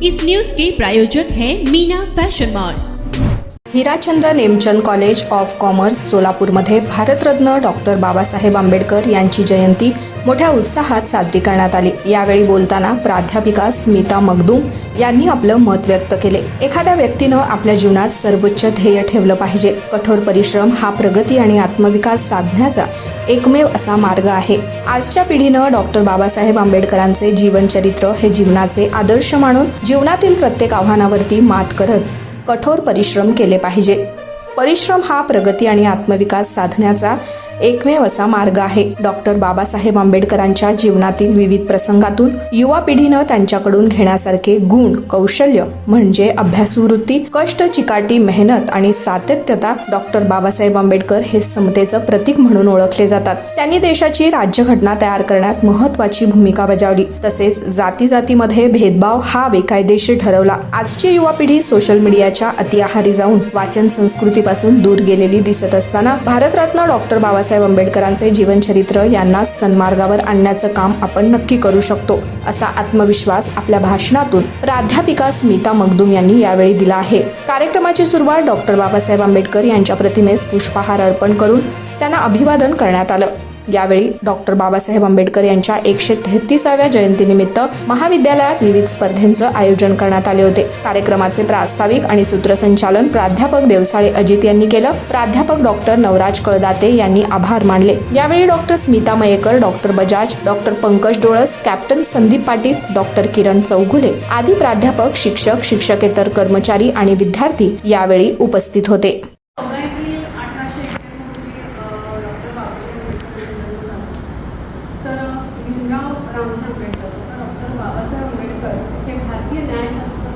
इस news के प्रायोजक हैं Meena fashion mall. Hirachand Nemchand college of commerce सोलापूरमध्ये भारतरत्न डॉक्टर बाबासाहेब आंबेडकर यांची जयंती मोठ्या उत्साहात साजरी करण्यात आली। यावेळी बोलताना प्राध्यापिका स्मिता मगदूम यांनी आपलं मत व्यक्त केले। एखाद्या व्यक्तीनं आपल्या जीवनात सर्वोच्च ध्येय ठेवलं पाहिजे। कठोर परिश्रम हा प्रगती आणि आत्मविकास साधण्याचा एकमेव असा मार्ग आहे। आजच्या पिढीनं डॉक्टर बाबासाहेब आंबेडकरांचे जीवनचरित्र हे जीवनाचे आदर्श मानून जीवनातील प्रत्येक आव्हानावरती मात करत कठोर परिश्रम केले पाहिजे। परिश्रम हा प्रगती आणि आत्मविकास साधण्याचा एकमेव असा मार्ग आहे। डॉक्टर बाबासाहेब आंबेडकरांच्या जीवनातील विविध प्रसंगातून युवा पिढीनं त्यांच्याकडून घेण्यासारखे गुण कौशल्य म्हणजे अभ्यासू वृत्ती, कष्ट, चिकाटी, मेहनत आणि सातत्यता। डॉक्टर बाबासाहेब आंबेडकर हे समतेचं प्रतीक म्हणून ओळखले जातात। त्यांनी देशाची राज्यघटना तयार करण्यात महत्त्वाची भूमिका बजावली। तसेच जातीमध्ये भेदभाव हा बेकायदेशीर ठरवला। आजची युवा पिढी सोशल मीडियाच्या अतिआहारी जाऊन वाचन संस्कृतीपासून दूर गेलेली दिसत असताना भारतरत्न डॉक्टर बाबासाहेब आंबेडकरांचे जीवनचरित्र यांना सन्मार्गावर आणण्याचं काम आपण नक्की करू शकतो, असा आत्मविश्वास आपल्या भाषणातून प्राध्यापिका स्मिता मगदूम यांनी यावेळी दिला आहे। कार्यक्रमाची सुरुवात डॉक्टर बाबासाहेब आंबेडकर यांच्या प्रतिमेस पुष्पहार अर्पण करून त्यांना अभिवादन करण्यात आलं। यावेळी डॉक्टर बाबासाहेब आंबेडकर यांच्या 133व्या जयंतीनिमित्त महाविद्यालयात विविध स्पर्धेंचं आयोजन करण्यात आले होते। कार्यक्रमाचे प्रास्ताविक आणि सूत्रसंचालन प्राध्यापक देवसाळे अजित यांनी केलं। प्राध्यापक डॉक्टर नवराज कळदाते यांनी आभार मानले। यावेळी doctor Smita Mayekar, doctor Bajaj, doctor Pankaj Dolas, captain Sandeep Patil, doctor Kiran Chougule आदी प्राध्यापक, शिक्षक, शिक्षकेतर कर्मचारी आणि विद्यार्थी यावेळी उपस्थित होते। डॉक्टर बाबासाहेब आंबेडकर हे भारतीय न्यायशास्त्र,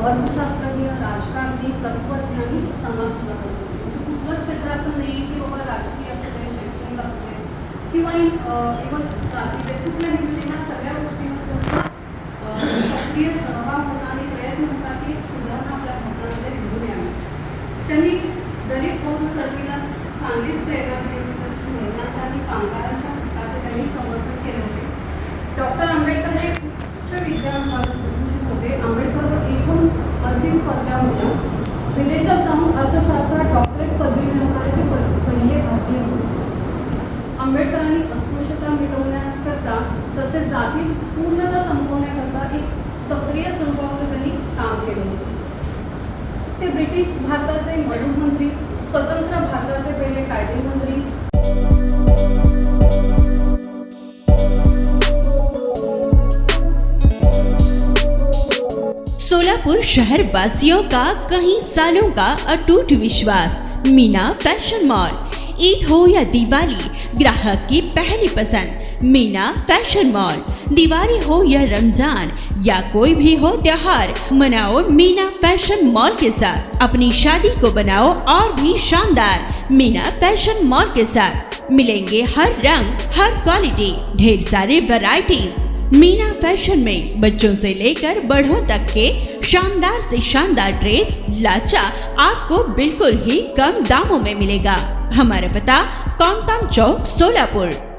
अर्थशास्त्रज्ञ, राजकारणी, तत्त्वज्ञानी, समाजसुधारक कुठलंच क्षेत्र असं नाही की बाबा राजकीय असू दे, शैक्षणिक असू दे किंवा इव्हन जातीभेद कुठल्याही म्हणजे ह्या सगळ्या गोष्टींमध्ये सक्रिय सहभाग होता आणि प्रयत्न होता की सुधारणा आपल्या भारतामध्ये घडून यावी। त्यांनी दलित बौद्ध चळवळीला चांगलीच प्रेरणा दिली होती। तसेच महिलांच्या आणि कामगारांच्या हक्काचे त्यांनी समर्थन केले होते। डॉक्टर आंबेडकर हे उच्च विद्यापीठात होते। आंबेडकर एकूण 38 पदव्या होत्या। विदेशात जाऊन अर्थशास्त्रात डॉक्टरेट पदवी मिळवणारे ते पहिले भारतीय होते। आंबेडकरांनी अस्पृश्यता मिटवण्याकरता तसेच जाती पूर्णतः संपवण्याकरता एक सक्रिय स्वरूपावर त्यांनी काम केलं होतं। ते ब्रिटिश भारताचे मदतमंत्री, स्वतंत्र भारताचे पहिले कायदेमंत्री, सोलापुर शहर वासियों का कई सालों का अटूट विश्वास। Meena fashion mall. ईद हो या दिवाली, ग्राहक की पहली पसंद मीना फैशन मॉल। दिवाली हो या रमजान या कोई भी हो त्योहार, मनाओ मीना फैशन मॉल के साथ। अपनी शादी को बनाओ और भी शानदार मीना फैशन मॉल के साथ। मिलेंगे हर रंग, हर क्वालिटी, ढेर सारे वैरायटीज। मीना फैशन में बच्चों से लेकर बड़ों तक के शानदार से शानदार ड्रेस लाचा आपको बिल्कुल ही कम दामों में मिलेगा। हमारा पता कोंगताम चौक, सोलापुर।